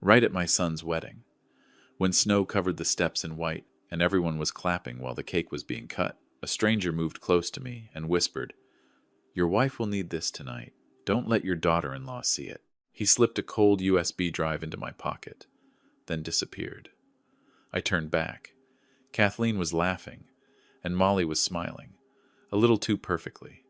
right at my son's wedding. When snow covered the steps in white and everyone was clapping while the cake was being cut, a stranger moved close to me and whispered, "Your wife will need this tonight. Don't let your daughter-in-law see it." He slipped a cold USB drive into my pocket, then disappeared. I turned back. Kathleen was laughing, and Molly was smiling, a little too perfectly.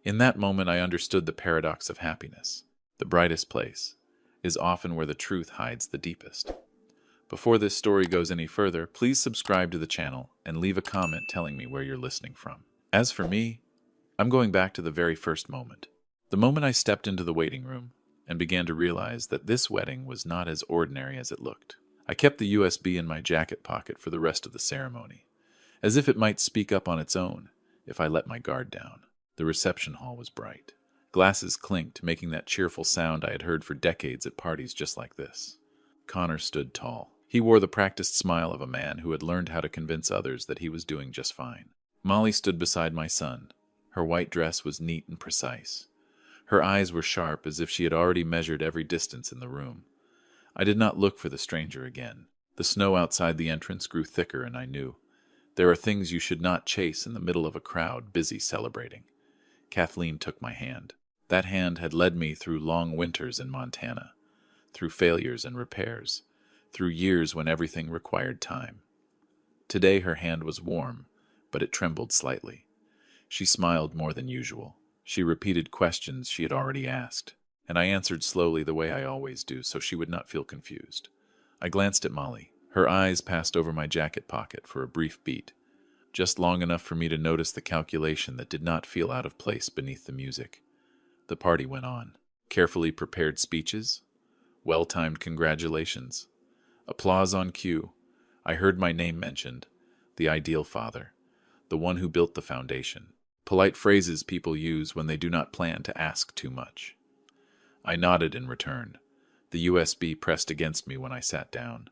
In that moment, I understood the paradox of happiness. The brightest place is often where the truth hides the deepest. Before this story goes any further, please subscribe to the channel and leave a comment telling me where you're listening from. As for me, I'm going back to the very first moment. The moment I stepped into the waiting room and began to realize that this wedding was not as ordinary as it looked. I kept the USB in my jacket pocket for the rest of the ceremony, as if it might speak up on its own if I let my guard down. The reception hall was bright. Glasses clinked, making that cheerful sound I had heard for decades at parties just like this. Connor stood tall. He wore the practiced smile of a man who had learned how to convince others that he was doing just fine. Molly stood beside my son. Her white dress was neat and precise. Her eyes were sharp, as if she had already measured every distance in the room. I did not look for the stranger again. The snow outside the entrance grew thicker, and I knew there are things you should not chase in the middle of a crowd busy celebrating. Kathleen took my hand. That hand had led me through long winters in Montana, through failures and repairs, through years when everything required time. Today her hand was warm, but it trembled slightly. She smiled more than usual. She repeated questions she had already asked, and I answered slowly the way I always do so she would not feel confused. I glanced at Molly. Her eyes passed over my jacket pocket for a brief beat, just long enough for me to notice the calculation that did not feel out of place beneath the music. The party went on. Carefully prepared speeches, well-timed congratulations, applause on cue. I heard my name mentioned, the ideal father, the one who built the foundation. Polite phrases people use when they do not plan to ask too much. I nodded in return. The USB pressed against me when I sat down.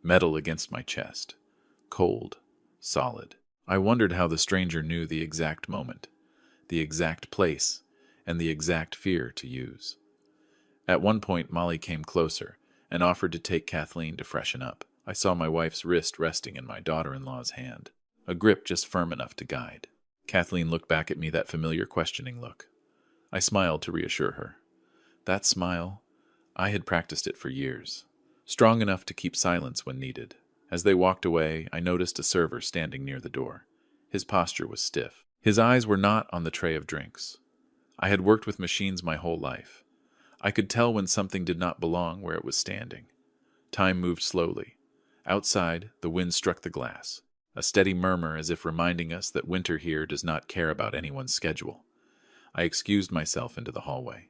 Metal against my chest. Cold. Solid. I wondered how the stranger knew the exact moment, the exact place, and the exact fear to use. At one point, Molly came closer and offered to take Kathleen to freshen up. I saw my wife's wrist resting in my daughter-in-law's hand, a grip just firm enough to guide. Kathleen looked back at me, that familiar questioning look. I smiled to reassure her. That smile, I had practiced it for years, strong enough to keep silence when needed. As they walked away, I noticed a server standing near the door. His posture was stiff. His eyes were not on the tray of drinks. I had worked with machines my whole life. I could tell when something did not belong where it was standing. Time moved slowly. Outside, the wind struck the glass, a steady murmur as if reminding us that winter here does not care about anyone's schedule. I excused myself into the hallway.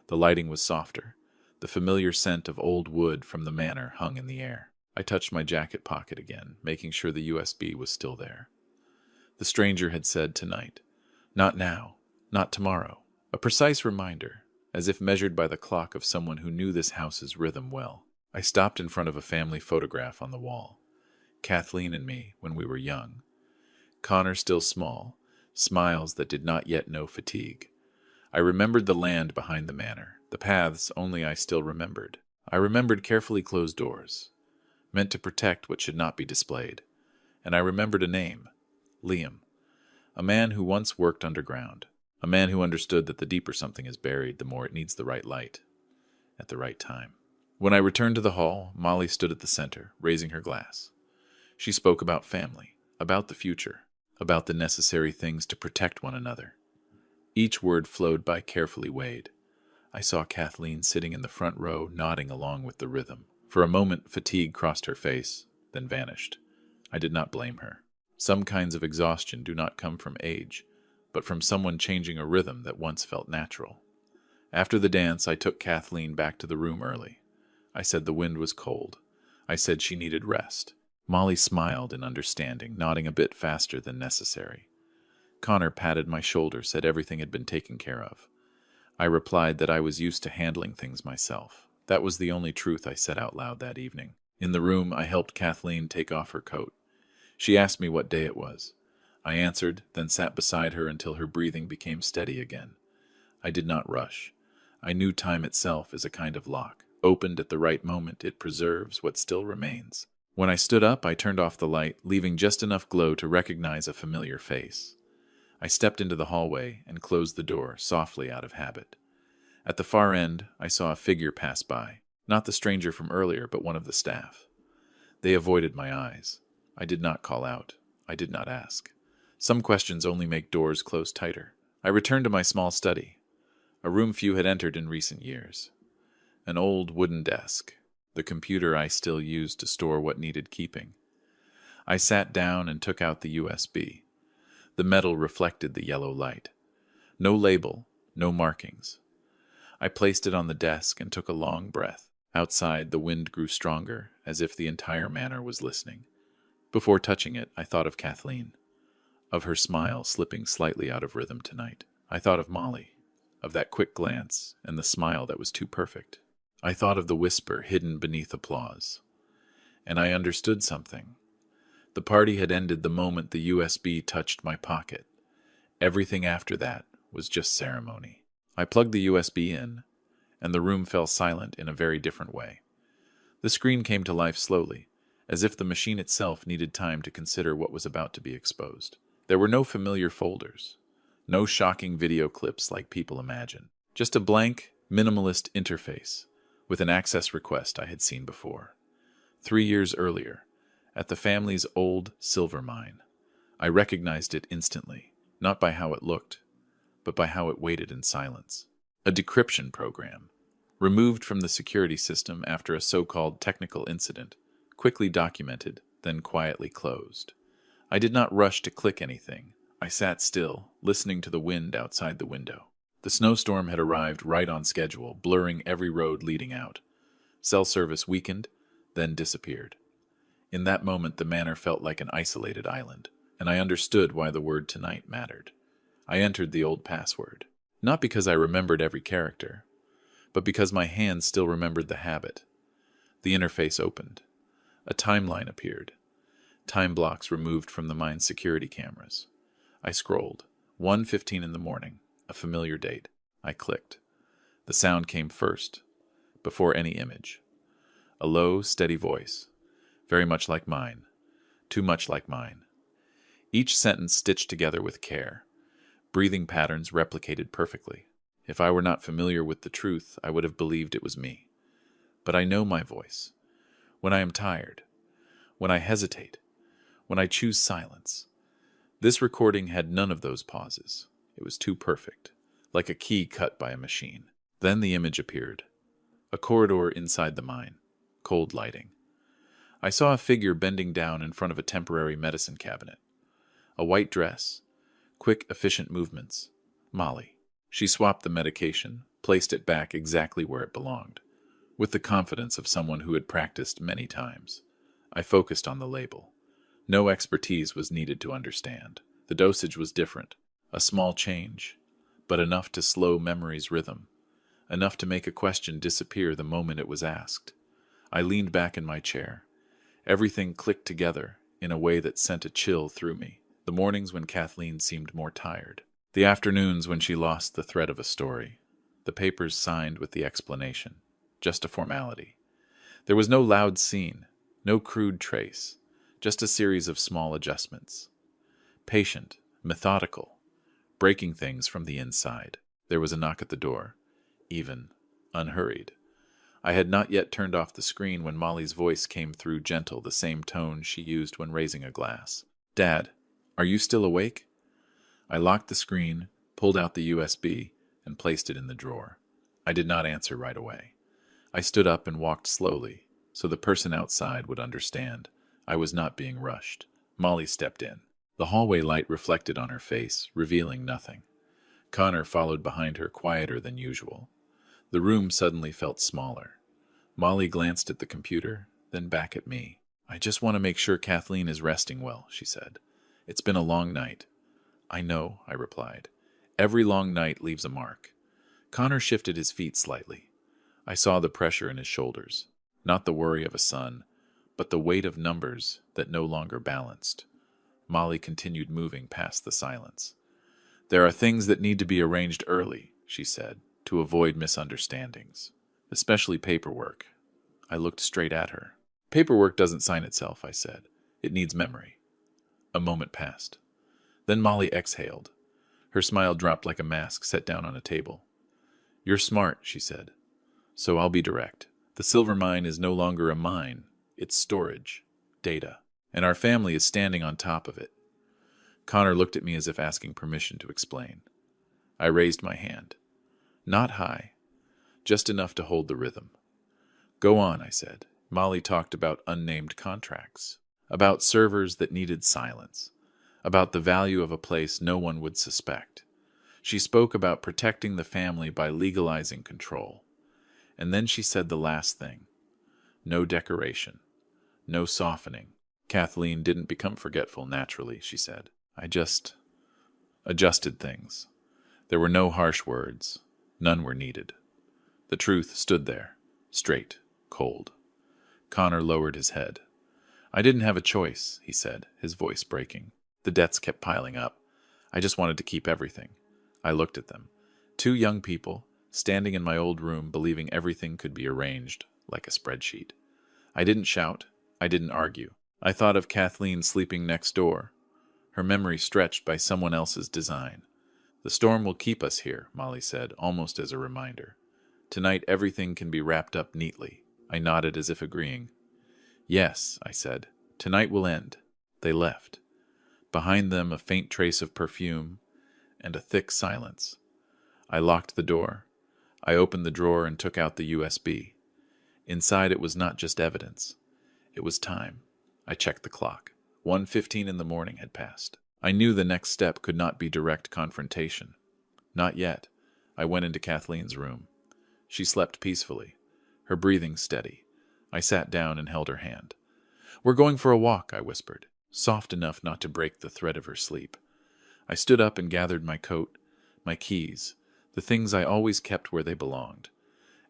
The lighting was softer. The familiar scent of old wood from the manor hung in the air. I touched my jacket pocket again, making sure the USB was still there. The stranger had said tonight. Not now. Not tomorrow. A precise reminder, as if measured by the clock of someone who knew this house's rhythm well. I stopped in front of a family photograph on the wall. Kathleen and me when we were young. Connor still small, smiles that did not yet know fatigue. I remembered the land behind the manor, the paths only I still remembered. I remembered carefully closed doors, meant to protect what should not be displayed. And I remembered a name, Liam, a man who once worked underground, a man who understood that the deeper something is buried, the more it needs the right light, at the right time. When I returned to the hall, Molly stood at the center, raising her glass. She spoke about family, about the future, about the necessary things to protect one another. Each word flowed by carefully weighed. I saw Kathleen sitting in the front row, nodding along with the rhythm. For a moment, fatigue crossed her face, then vanished. I did not blame her. Some kinds of exhaustion do not come from age, but from someone changing a rhythm that once felt natural. After the dance, I took Kathleen back to the room early. I said the wind was cold. I said she needed rest. Molly smiled in understanding, nodding a bit faster than necessary. Connor patted my shoulder, said everything had been taken care of. I replied that I was used to handling things myself. That was the only truth I said out loud that evening. In the room, I helped Kathleen take off her coat. She asked me what day it was. I answered, then sat beside her until her breathing became steady again. I did not rush. I knew time itself is a kind of lock. Opened at the right moment, it preserves what still remains. When I stood up, I turned off the light, leaving just enough glow to recognize a familiar face. I stepped into the hallway and closed the door softly out of habit. At the far end, I saw a figure pass by, not the stranger from earlier, but one of the staff. They avoided my eyes. I did not call out. I did not ask. Some questions only make doors close tighter. I returned to my small study, a room few had entered in recent years. An old wooden desk, the computer I still used to store what needed keeping. I sat down and took out the USB. The metal reflected the yellow light. No label, no markings. I placed it on the desk and took a long breath. Outside, the wind grew stronger, as if the entire manor was listening. Before touching it, I thought of Kathleen, of her smile slipping slightly out of rhythm tonight. I thought of Molly, of that quick glance and the smile that was too perfect. I thought of the whisper hidden beneath applause. And I understood something. The party had ended the moment the USB touched my pocket. Everything after that was just ceremony. I plugged the USB in, and the room fell silent in a very different way. The screen came to life slowly, as if the machine itself needed time to consider what was about to be exposed. There were no familiar folders, no shocking video clips like people imagine, just a blank, minimalist interface with an access request I had seen before. 3 years earlier, at the family's old silver mine, I recognized it instantly, not by how it looked, but by how it waited in silence. A decryption program, removed from the security system after a so-called technical incident, quickly documented, then quietly closed. I did not rush to click anything. I sat still, listening to the wind outside the window. The snowstorm had arrived right on schedule, blurring every road leading out. Cell service weakened, then disappeared. In that moment, the manor felt like an isolated island, and I understood why the word tonight mattered. I entered the old password, not because I remembered every character, but because my hands still remembered the habit. The interface opened. A timeline appeared. Time blocks removed from the mine's security cameras. I scrolled. 1:15 in the morning, a familiar date. I clicked. The sound came first, before any image. A low, steady voice. Very much like mine. Too much like mine. Each sentence stitched together with care. Breathing patterns replicated perfectly. If I were not familiar with the truth, I would have believed it was me. But I know my voice. When I am tired. When I hesitate. When I choose silence. This recording had none of those pauses. It was too perfect, like a key cut by a machine. Then the image appeared. A corridor inside the mine. Cold lighting. I saw a figure bending down in front of a temporary medicine cabinet. A white dress. Quick, efficient movements. Molly. She swapped the medication, placed it back exactly where it belonged, with the confidence of someone who had practiced many times. I focused on the label. No expertise was needed to understand. The dosage was different. A small change, but enough to slow memory's rhythm. Enough to make a question disappear the moment it was asked. I leaned back in my chair. Everything clicked together in a way that sent a chill through me. The mornings when Kathleen seemed more tired. The afternoons when she lost the thread of a story. The papers signed with the explanation. Just a formality. There was no loud scene, no crude trace, just a series of small adjustments. Patient, methodical, breaking things from the inside. There was a knock at the door, even, unhurried. I had not yet turned off the screen when Molly's voice came through gentle, the same tone she used when raising a glass. "Dad, are you still awake?" I locked the screen, pulled out the USB, and placed it in the drawer. I did not answer right away. I stood up and walked slowly, so the person outside would understand. I was not being rushed. Molly stepped in. The hallway light reflected on her face, revealing nothing. Connor followed behind her, quieter than usual. The room suddenly felt smaller. Molly glanced at the computer, then back at me. "I just want to make sure Kathleen is resting well," she said. "It's been a long night." "I know," I replied. "Every long night leaves a mark." Connor shifted his feet slightly. I saw the pressure in his shoulders. Not the worry of a son, but the weight of numbers that no longer balanced. Molly continued moving past the silence. "There are things that need to be arranged early," she said, "to avoid misunderstandings. especially paperwork. I looked straight at her. Paperwork doesn't sign itself, I said. It needs memory. A moment passed. Then Molly exhaled. Her smile dropped like a mask set down on a table. You're smart, she said. So I'll be direct. The silver mine is no longer a mine. It's storage. Data. And our family is standing on top of it. Connor looked at me as if asking permission to explain. I raised my hand. Not high. Just enough to hold the rhythm. Go on, I said. Molly talked about unnamed contracts. About servers that needed silence. About the value of a place no one would suspect. She spoke about protecting the family by legalizing control. And then she said the last thing. No decoration. No softening. Kathleen didn't become forgetful naturally, she said. I just adjusted things. There were no harsh words. None were needed. The truth stood there, straight, cold. Connor lowered his head. I didn't have a choice, he said, his voice breaking. The debts kept piling up. I just wanted to keep everything. I looked at them. 2 young people, standing in my old room, believing everything could be arranged like a spreadsheet. I didn't shout. I didn't argue. I thought of Kathleen sleeping next door, her memory stretched by someone else's design. The storm will keep us here, Molly said, almost as a reminder. Tonight everything can be wrapped up neatly. I nodded as if agreeing. Yes, I said. Tonight will end. They left. Behind them a faint trace of perfume and a thick silence. I locked the door. I opened the drawer and took out the USB. Inside it was not just evidence. It was time. I checked the clock. 1:15 in the morning had passed. I knew the next step could not be direct confrontation. Not yet. I went into Kathleen's room. She slept peacefully, her breathing steady. I sat down and held her hand. We're going for a walk, I whispered, soft enough not to break the thread of her sleep. I stood up and gathered my coat, my keys, the things I always kept where they belonged.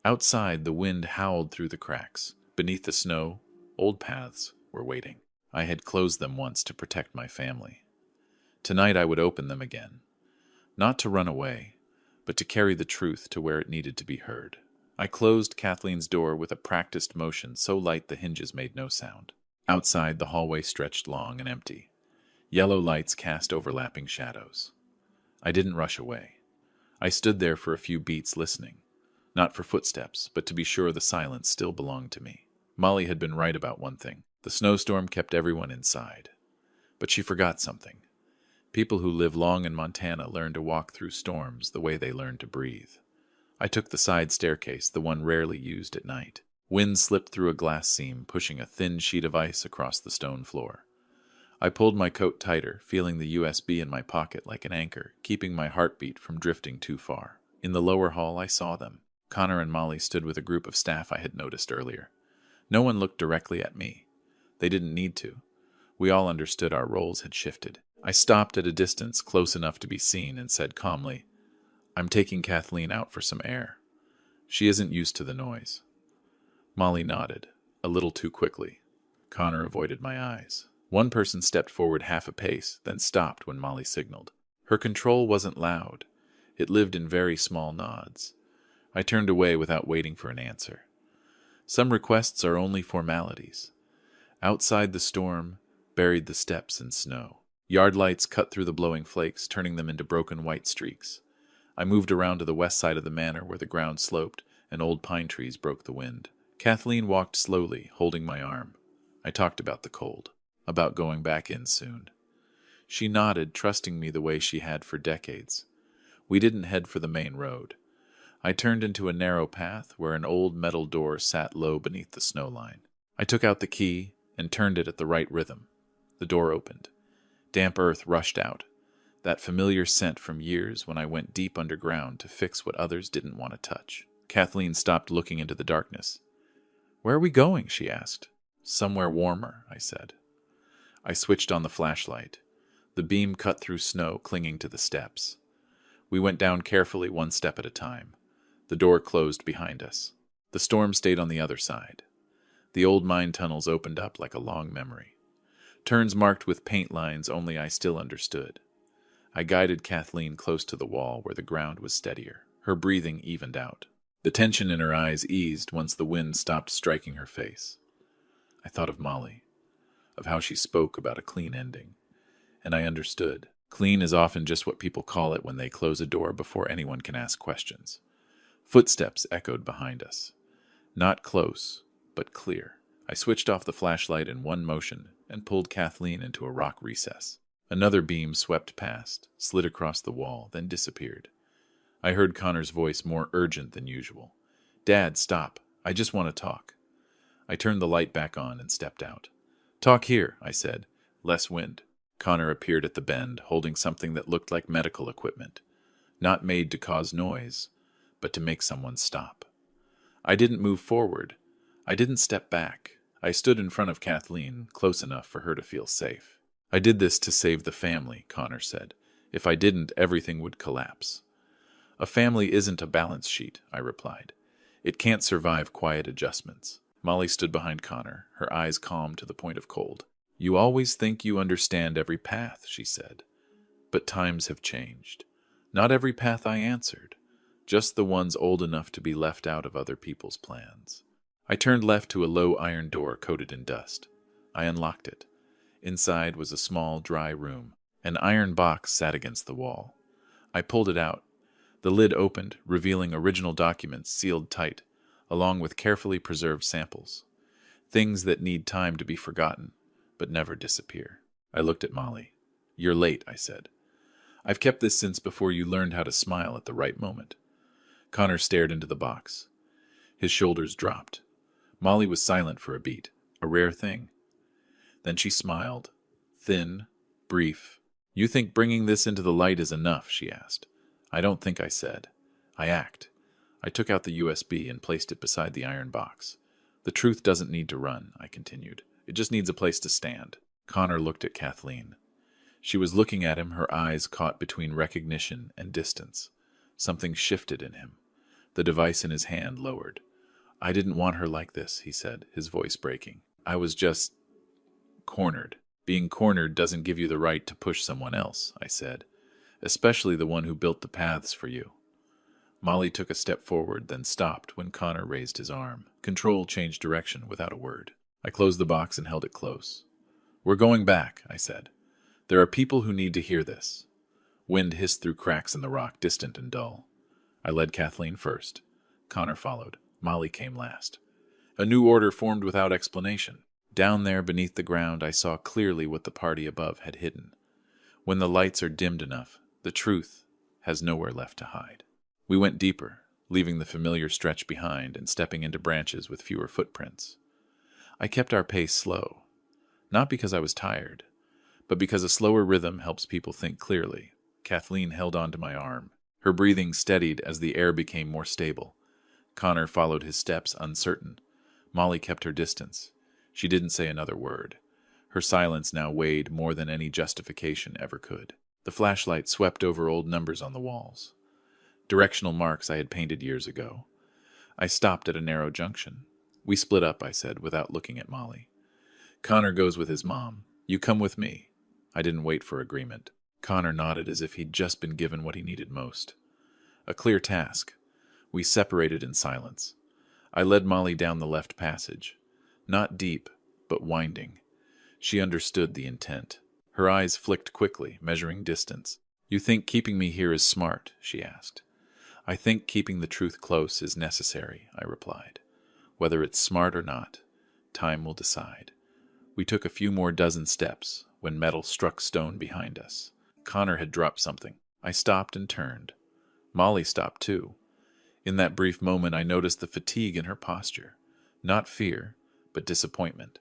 Outside, the wind howled through the cracks. Beneath the snow, old paths were waiting. I had closed them once to protect my family. Tonight I would open them again. Not to run away, but to carry the truth to where it needed to be heard. I closed Kathleen's door with a practiced motion so light the hinges made no sound. Outside, the hallway stretched long and empty. Yellow lights cast overlapping shadows. I didn't rush away. I stood there for a few beats listening. Not for footsteps, but to be sure the silence still belonged to me. Molly had been right about one thing. The snowstorm kept everyone inside. But she forgot something. People who live long in Montana learn to walk through storms the way they learn to breathe. I took the side staircase, the one rarely used at night. Wind slipped through a glass seam, pushing a thin sheet of ice across the stone floor. I pulled my coat tighter, feeling the USB in my pocket like an anchor, keeping my heartbeat from drifting too far. In the lower hall, I saw them. Connor and Molly stood with a group of staff I had noticed earlier. No one looked directly at me. They didn't need to. We all understood our roles had shifted. I stopped at a distance close enough to be seen and said calmly, I'm taking Kathleen out for some air. She isn't used to the noise. Molly nodded, a little too quickly. Connor avoided my eyes. One person stepped forward half a pace, then stopped when Molly signaled. Her control wasn't loud. It lived in very small nods. I turned away without waiting for an answer. Some requests are only formalities. Outside the storm buried the steps in snow. Yard lights cut through the blowing flakes, turning them into broken white streaks. I moved around to the west side of the manor where the ground sloped and old pine trees broke the wind. Kathleen walked slowly, holding my arm. I talked about the cold, about going back in soon. She nodded, trusting me the way she had for decades. We didn't head for the main road. I turned into a narrow path where an old metal door sat low beneath the snow line. I took out the key and turned it at the right rhythm. The door opened. Damp earth rushed out, that familiar scent from years when I went deep underground to fix what others didn't want to touch. Kathleen stopped looking into the darkness. Where are we going? She asked. Somewhere warmer, I said. I switched on the flashlight. The beam cut through snow clinging to the steps. We went down carefully, one step at a time. The door closed behind us. The storm stayed on the other side. The old mine tunnels opened up like a long memory. Turns marked with paint lines only I still understood. I guided Kathleen close to the wall where the ground was steadier. Her breathing evened out. The tension in her eyes eased once the wind stopped striking her face. I thought of Molly, of how she spoke about a clean ending, and I understood. Clean is often just what people call it when they close a door before anyone can ask questions. Footsteps echoed behind us. Not close, but clear. I switched off the flashlight in one motion and pulled Kathleen into a rock recess. Another beam swept past, slid across the wall, then disappeared. I heard Connor's voice more urgent than usual. "Dad, stop. I just want to talk." I turned the light back on and stepped out. "Talk here," I said. "Less wind." Connor appeared at the bend, holding something that looked like medical equipment. Not made to cause noise, but to make someone stop. I didn't move forward. I didn't step back. I stood in front of Kathleen, close enough for her to feel safe. "I did this to save the family," Connor said. "If I didn't, everything would collapse." "A family isn't a balance sheet," I replied. "It can't survive quiet adjustments." Molly stood behind Connor, her eyes calm to the point of cold. "You always think you understand every path," she said. "But times have changed. Not every path I answered, just the ones old enough to be left out of other people's plans." I turned left to a low iron door coated in dust. I unlocked it. Inside was a small, dry room. An iron box sat against the wall. I pulled it out. The lid opened, revealing original documents sealed tight, along with carefully preserved samples. Things that need time to be forgotten, but never disappear. I looked at Molly. "You're late," I said. "I've kept this since before you learned how to smile at the right moment." Connor stared into the box. His shoulders dropped. Molly was silent for a beat, a rare thing. Then she smiled. Thin, brief. "You think bringing this into the light is enough?" she asked. "I don't think," I said. "I act." I took out the USB and placed it beside the iron box. "The truth doesn't need to run," I continued. "It just needs a place to stand." Connor looked at Kathleen. She was looking at him, her eyes caught between recognition and distance. Something shifted in him. The device in his hand lowered. "I didn't want her like this," he said, his voice breaking. "I was just cornered." "Being cornered doesn't give you the right to push someone else," I said, "especially the one who built the paths for you." Molly took a step forward, then stopped when Connor raised his arm. Control changed direction without a word. I closed the box and held it close. "We're going back," I said. "There are people who need to hear this." Wind hissed through cracks in the rock, distant and dull. I led Kathleen first. Connor followed. Molly came last. A new order formed without explanation. Down there beneath the ground, I saw clearly what the party above had hidden. When the lights are dimmed enough, the truth has nowhere left to hide. We went deeper, leaving the familiar stretch behind and stepping into branches with fewer footprints. I kept our pace slow, not because I was tired, but because a slower rhythm helps people think clearly. Kathleen held onto my arm. Her breathing steadied as the air became more stable. Connor followed his steps, uncertain. Molly kept her distance. She didn't say another word. Her silence now weighed more than any justification ever could. The flashlight swept over old numbers on the walls. Directional marks I had painted years ago. I stopped at a narrow junction. "We split up," I said, without looking at Molly. "Connor goes with his mom. You come with me." I didn't wait for agreement. Connor nodded as if he'd just been given what he needed most. A clear task. We separated in silence. I led Molly down the left passage. Not deep, but winding. She understood the intent. Her eyes flicked quickly, measuring distance. "You think keeping me here is smart?" she asked. "I think keeping the truth close is necessary," I replied. "Whether it's smart or not, time will decide." We took a few more dozen steps when metal struck stone behind us. Connor had dropped something. I stopped and turned. Molly stopped too. In that brief moment, I noticed the fatigue in her posture. Not fear, but disappointment.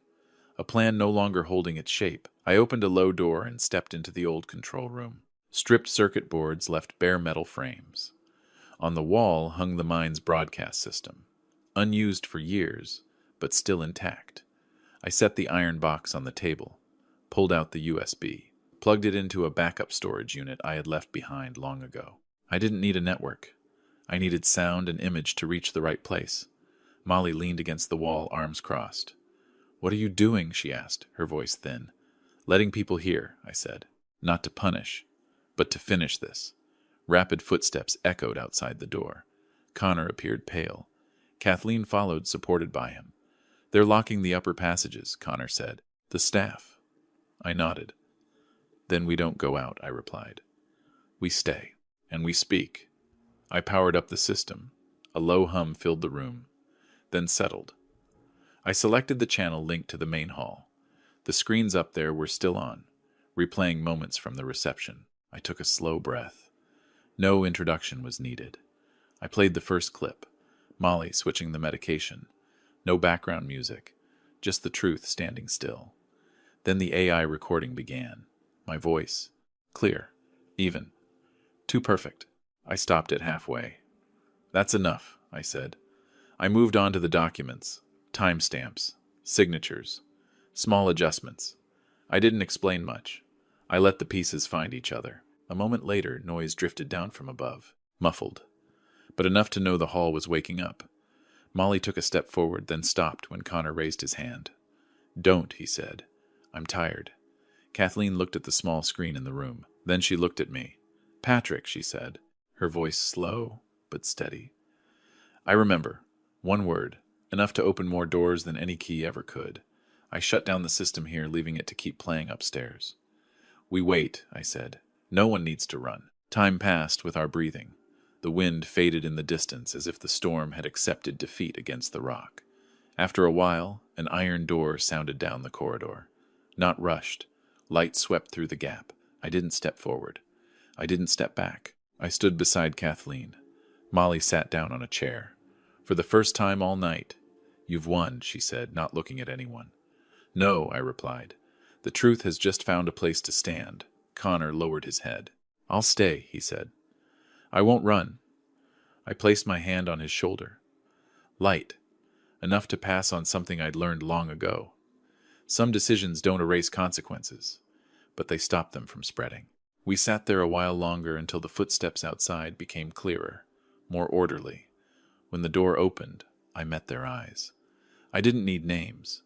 A plan no longer holding its shape. I opened a low door and stepped into the old control room. Stripped circuit boards left bare metal frames. On the wall hung the mine's broadcast system. Unused for years, but still intact. I set the iron box on the table, pulled out the USB, plugged it into a backup storage unit I had left behind long ago. I didn't need a network. I needed sound and image to reach the right place. Molly leaned against the wall, arms crossed. "What are you doing?" she asked, her voice thin. "Letting people hear," I said. "Not to punish, but to finish this." Rapid footsteps echoed outside the door. Connor appeared pale. Kathleen followed, supported by him. "They're locking the upper passages," Connor said. "The staff." I nodded. "Then we don't go out," I replied. "We stay. And we speak." I powered up the system. A low hum filled the room, then settled. I selected the channel linked to the main hall. The screens up there were still on, replaying moments from the reception. I took a slow breath. No introduction was needed. I played the first clip, Molly switching the medication. No background music, just the truth standing still. Then the AI recording began. My voice, clear, even. Too perfect. I stopped it halfway. "That's enough," I said. I moved on to the documents, timestamps, signatures, small adjustments. I didn't explain much. I let the pieces find each other. A moment later, noise drifted down from above, muffled, but enough to know the hall was waking up. Molly took a step forward, then stopped when Connor raised his hand. "Don't," he said. "I'm tired." Kathleen looked at the small screen in the room. Then she looked at me. "Patrick," she said, her voice slow but steady. "I remember. One word, enough to open more doors than any key ever could. I shut down the system here, leaving it to keep playing upstairs." "We wait," I said. "No one needs to run." Time passed with our breathing. The wind faded in the distance as if the storm had accepted defeat against the rock. After a while, an iron door sounded down the corridor. Not rushed. Light swept through the gap. I didn't step forward. I didn't step back. I stood beside Kathleen. Molly sat down on a chair. "For the first time all night." "You've won," she said, not looking at anyone. "No," I replied. "The truth has just found a place to stand." Connor lowered his head. "I'll stay," he said. "I won't run." I placed my hand on his shoulder. Light. Enough to pass on something I'd learned long ago. Some decisions don't erase consequences, but they stop them from spreading. We sat there a while longer until the footsteps outside became clearer, more orderly. When the door opened, I met their eyes. I didn't need names.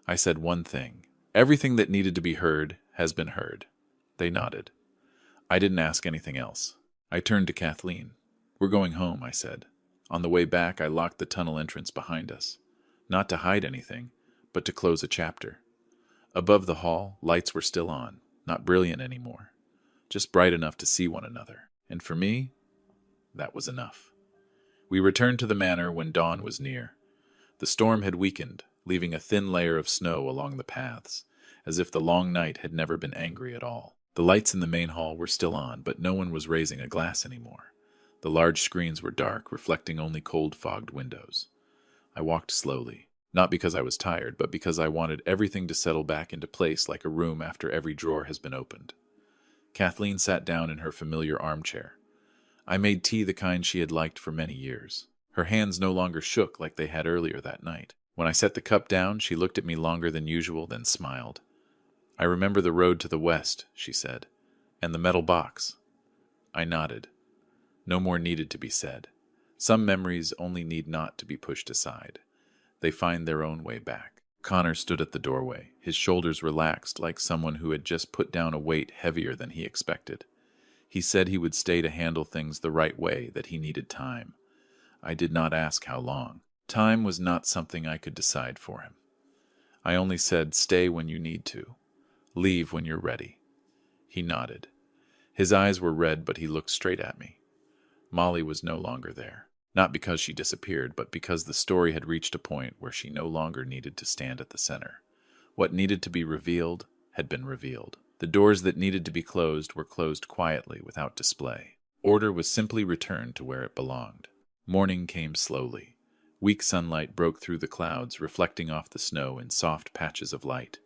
I said one thing. "Everything that needed to be heard has been heard." They nodded. I didn't ask anything else. I turned to Kathleen. "We're going home," I said. On the way back, I locked the tunnel entrance behind us. Not to hide anything, but to close a chapter. Above the hall, lights were still on, not brilliant anymore. Just bright enough to see one another. And for me, that was enough. We returned to the manor when dawn was near. The storm had weakened, leaving a thin layer of snow along the paths, as if the long night had never been angry at all. The lights in the main hall were still on, but no one was raising a glass anymore. The large screens were dark, reflecting only cold, fogged windows. I walked slowly, not because I was tired, but because I wanted everything to settle back into place like a room after every drawer has been opened. Kathleen sat down in her familiar armchair. I made tea the kind she had liked for many years. Her hands no longer shook like they had earlier that night. When I set the cup down, she looked at me longer than usual, then smiled. "I remember the road to the west," she said, "and the metal box." I nodded. No more needed to be said. Some memories only need not to be pushed aside. They find their own way back. Connor stood at the doorway, his shoulders relaxed like someone who had just put down a weight heavier than he expected. He said he would stay to handle things the right way, that he needed time. I did not ask how long. Time was not something I could decide for him. I only said, "Stay when you need to. Leave when you're ready." He nodded. His eyes were red, but he looked straight at me. Molly was no longer there. Not because she disappeared, but because the story had reached a point where she no longer needed to stand at the center. What needed to be revealed had been revealed. The doors that needed to be closed were closed quietly, without display. Order was simply returned to where it belonged. Morning came slowly. Weak sunlight broke through the clouds, reflecting off the snow in soft patches of light.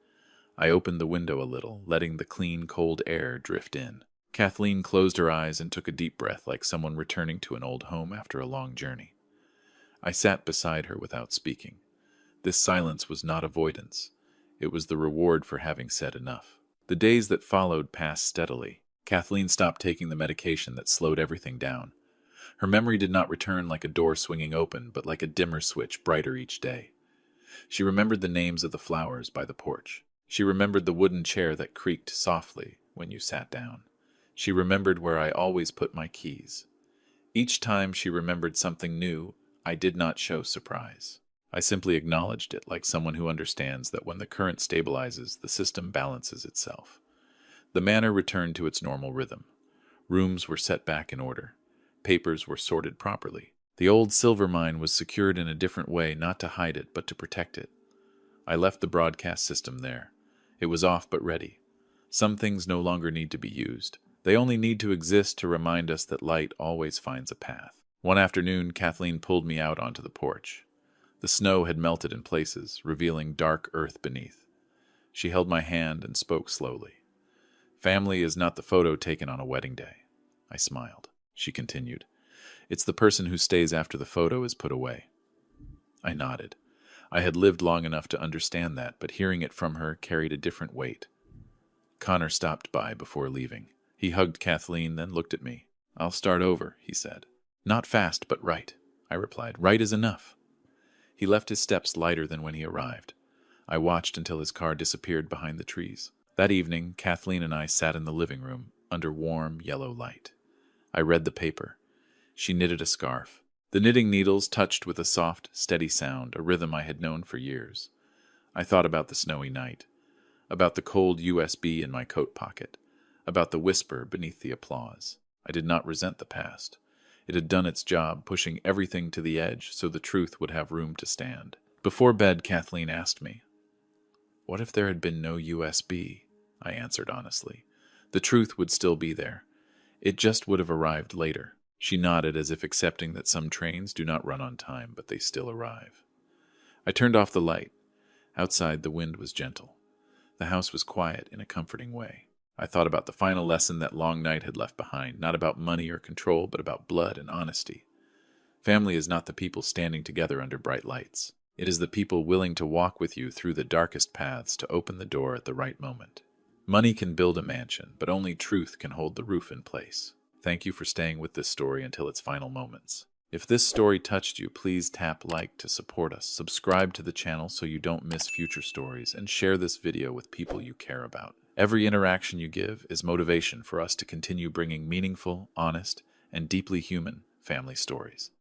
I opened the window a little, letting the clean, cold air drift in. Kathleen closed her eyes and took a deep breath like someone returning to an old home after a long journey. I sat beside her without speaking. This silence was not avoidance. It was the reward for having said enough. The days that followed passed steadily. Kathleen stopped taking the medication that slowed everything down. Her memory did not return like a door swinging open, but like a dimmer switch, brighter each day. She remembered the names of the flowers by the porch. She remembered the wooden chair that creaked softly when you sat down. She remembered where I always put my keys. Each time she remembered something new, I did not show surprise. I simply acknowledged it like someone who understands that when the current stabilizes, the system balances itself. The manor returned to its normal rhythm. Rooms were set back in order. Papers were sorted properly. The old silver mine was secured in a different way, not to hide it, but to protect it. I left the broadcast system there. It was off but ready. Some things no longer need to be used. They only need to exist to remind us that light always finds a path. One afternoon, Kathleen pulled me out onto the porch. The snow had melted in places, revealing dark earth beneath. She held my hand and spoke slowly. "Family is not the photo taken on a wedding day." I smiled. She continued, "It's the person who stays after the photo is put away." I nodded. I had lived long enough to understand that, but hearing it from her carried a different weight. Connor stopped by before leaving. He hugged Kathleen, then looked at me. "I'll start over," he said. "Not fast, but right," I replied. "Right is enough." He left his steps lighter than when he arrived. I watched until his car disappeared behind the trees. That evening, Kathleen and I sat in the living room under warm, yellow light. I read the paper. She knitted a scarf. The knitting needles touched with a soft, steady sound, a rhythm I had known for years. I thought about the snowy night, about the cold USB in my coat pocket, about the whisper beneath the applause. I did not resent the past. It had done its job, pushing everything to the edge so the truth would have room to stand. Before bed, Kathleen asked me, "What if there had been no USB?" I answered honestly. "The truth would still be there. It just would have arrived later." She nodded as if accepting that some trains do not run on time, but they still arrive. I turned off the light. Outside, the wind was gentle. The house was quiet in a comforting way. I thought about the final lesson that long night had left behind, not about money or control, but about blood and honesty. Family is not the people standing together under bright lights. It is the people willing to walk with you through the darkest paths to open the door at the right moment. Money can build a mansion, but only truth can hold the roof in place. Thank you for staying with this story until its final moments. If this story touched you, please tap like to support us, subscribe to the channel so you don't miss future stories, and share this video with people you care about. Every interaction you give is motivation for us to continue bringing meaningful, honest, and deeply human family stories.